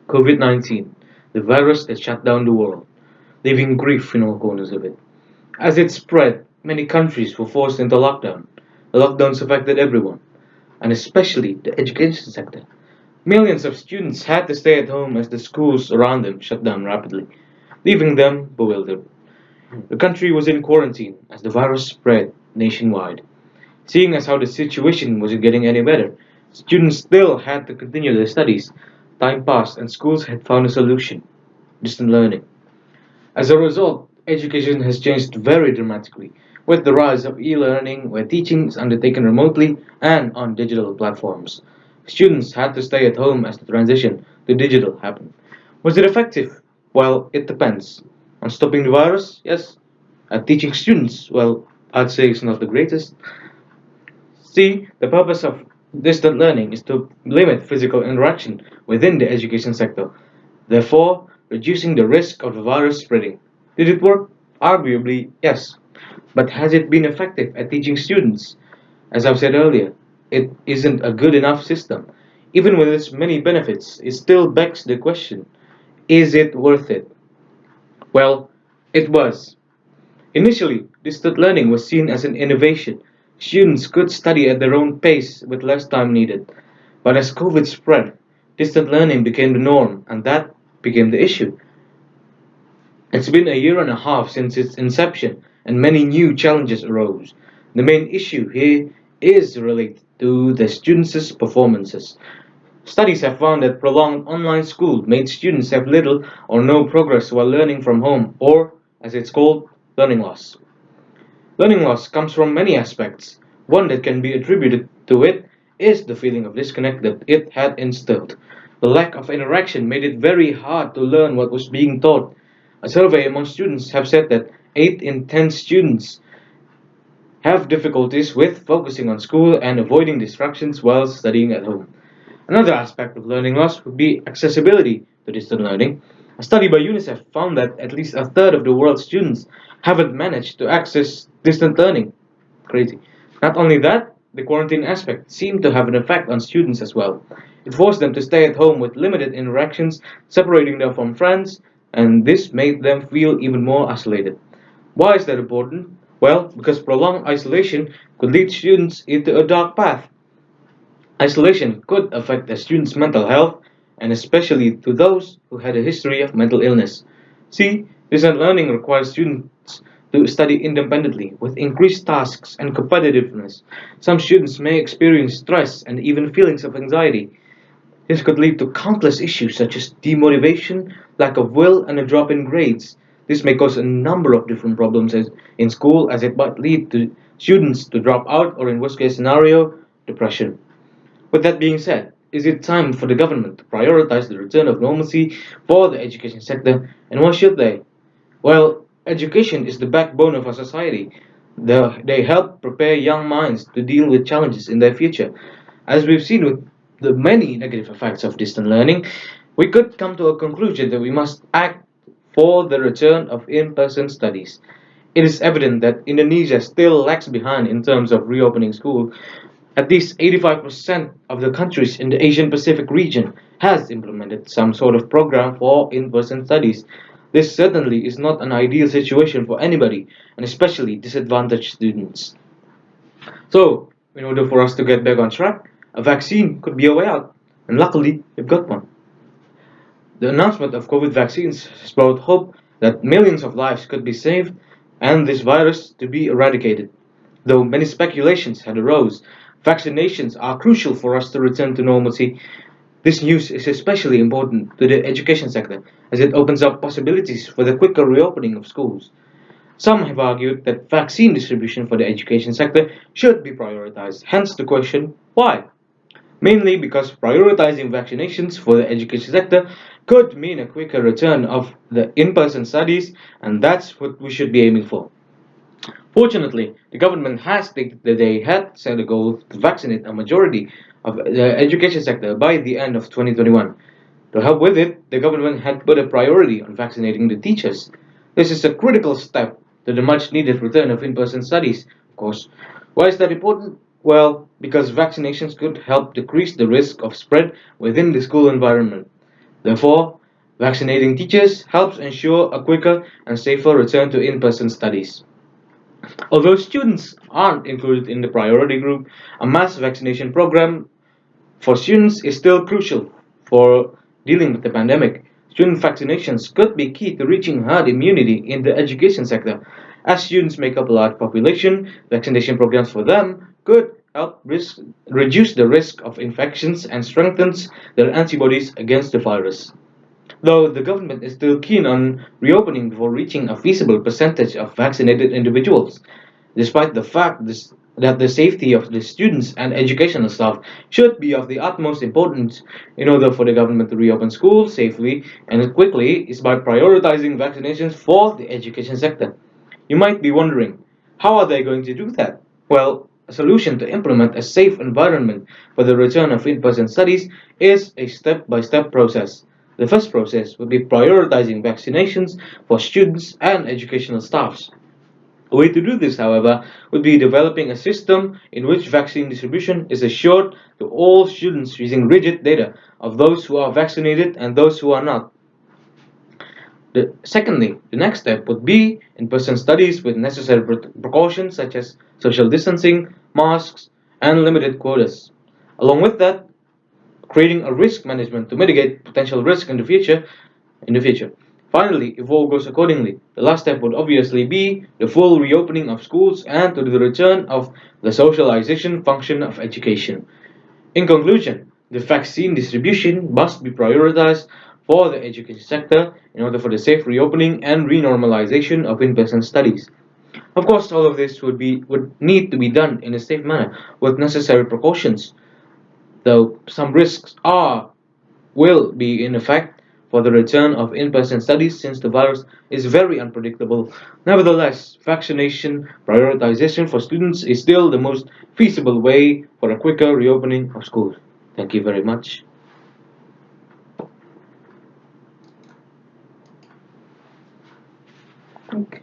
COVID-19, the virus that shut down the world, leaving grief in all corners of it. As it spread, many countries were forced into lockdown. The lockdowns affected everyone, and especially the education sector. Millions of students had to stay at home as the schools around them shut down rapidly, leaving them bewildered. The country was in quarantine as the virus spread nationwide. Seeing as how the situation wasn't getting any better, students still had to continue their studies. Time passed and schools had found a solution: distant learning. As a result, education has changed very dramatically, with the rise of e-learning where teaching is undertaken remotely and on digital platforms. Students had to stay at home as the transition to digital happened. Was it effective? Well, it depends. On stopping the virus, yes. At teaching students, well, I'd say it's not the greatest. See, the purpose of distant learning is to limit physical interaction within the education sector, therefore reducing the risk of the virus spreading. Did it work? Arguably, yes. But has it been effective at teaching students? As I've said earlier, it isn't a good enough system. Even with its many benefits, it still begs the question: is it worth it? Well, it was. Initially, distant learning was seen as an innovation. Students could study at their own pace with less time needed. But as COVID spread, distant learning became the norm, and that became the issue. It's been a year and a half since its inception, and many new challenges arose. The main issue here is related to the students' performances. Studies have found that prolonged online school made students have little or no progress while learning from home, or, as it's called, learning loss. Learning loss comes from many aspects. One that can be attributed to it is the feeling of disconnect that it had instilled. The lack of interaction made it very hard to learn what was being taught. A survey among students have said that 8 in 10 students have difficulties with focusing on school and avoiding distractions while studying at home. Another aspect of learning loss would be accessibility to distant learning. A study by UNICEF found that at least a third of the world's students haven't managed to access distant learning. Crazy. Not only that, the quarantine aspect seemed to have an effect on students as well. It forced them to stay at home with limited interactions, separating them from friends, and this made them feel even more isolated. Why is that important? Well, because prolonged isolation could lead students into a dark path. Isolation could affect a student's mental health, and especially to those who had a history of mental illness. See, distant learning requires students to study independently with increased tasks and competitiveness. Some students may experience stress and even feelings of anxiety. This could lead to countless issues such as demotivation, lack of will, and a drop in grades. This may cause a number of different problems in school, as it might lead to students to drop out or, in worst case scenario, depression. With that being said, is it time for the government to prioritize the return of normalcy for the education sector, and why should they? Well, education is the backbone of our society. They help prepare young minds to deal with challenges in their future. As we've seen with the many negative effects of distant learning, we could come to a conclusion that we must act for the return of in person studies. It is evident that Indonesia still lags behind in terms of reopening school. At least 85% of the countries in the Asian Pacific region has implemented some sort of program for in-person studies. This certainly is not an ideal situation for anybody, and especially disadvantaged students. So, in order for us to get back on track, a vaccine could be a way out, and luckily, we've got one. The announcement of COVID vaccines has brought hope that millions of lives could be saved and this virus to be eradicated. Though many speculations had arose, vaccinations are crucial for us to return to normalcy. This news is especially important to the education sector as it opens up possibilities for the quicker reopening of schools. Some have argued that vaccine distribution for the education sector should be prioritized, hence the question, why? Mainly because prioritizing vaccinations for the education sector could mean a quicker return of the in-person studies, and that's what we should be aiming for. Fortunately, the government has stated that they had set a goal to vaccinate a majority of the education sector by the end of 2021. To help with it, the government had put a priority on vaccinating the teachers. This is a critical step to the much needed return of in-person studies, of course. Why is that important? Well, because vaccinations could help decrease the risk of spread within the school environment. Therefore, vaccinating teachers helps ensure a quicker and safer return to in-person studies. Although students aren't included in the priority group, a mass vaccination program for students is still crucial for dealing with the pandemic. Student vaccinations could be key to reaching herd immunity in the education sector. As students make up a large population, vaccination programs for them could help reduce the risk of infections and strengthens their antibodies against the virus. Though the government is still keen on reopening before reaching a feasible percentage of vaccinated individuals, despite the fact that the safety of the students and educational staff should be of the utmost importance in order for the government to reopen schools safely and quickly is by prioritizing vaccinations for the education sector. You might be wondering, how are they going to do that? Well, a solution to implement a safe environment for the return of in-person studies is a step-by-step process. The first process would be prioritizing vaccinations for students and educational staffs. A way to do this, however, would be developing a system in which vaccine distribution is assured to all students using rigid data of those who are vaccinated and those who are not. Secondly, the next step would be in-person studies with necessary precautions such as social distancing, masks, and limited quotas. Along with that, creating a risk management to mitigate potential risk in the future. Finally, if all goes accordingly, the last step would obviously be the full reopening of schools and to the return of the socialization function of education. In conclusion, the vaccine distribution must be prioritized for the education sector in order for the safe reopening and renormalization of in-person studies. Of course, all of this would need to be done in a safe manner with necessary precautions, though some risks are will be in effect for the return of in-person studies since the virus is very unpredictable. Nevertheless, vaccination prioritization for students is still the most feasible way for a quicker reopening of schools. Thank you very much. Okay.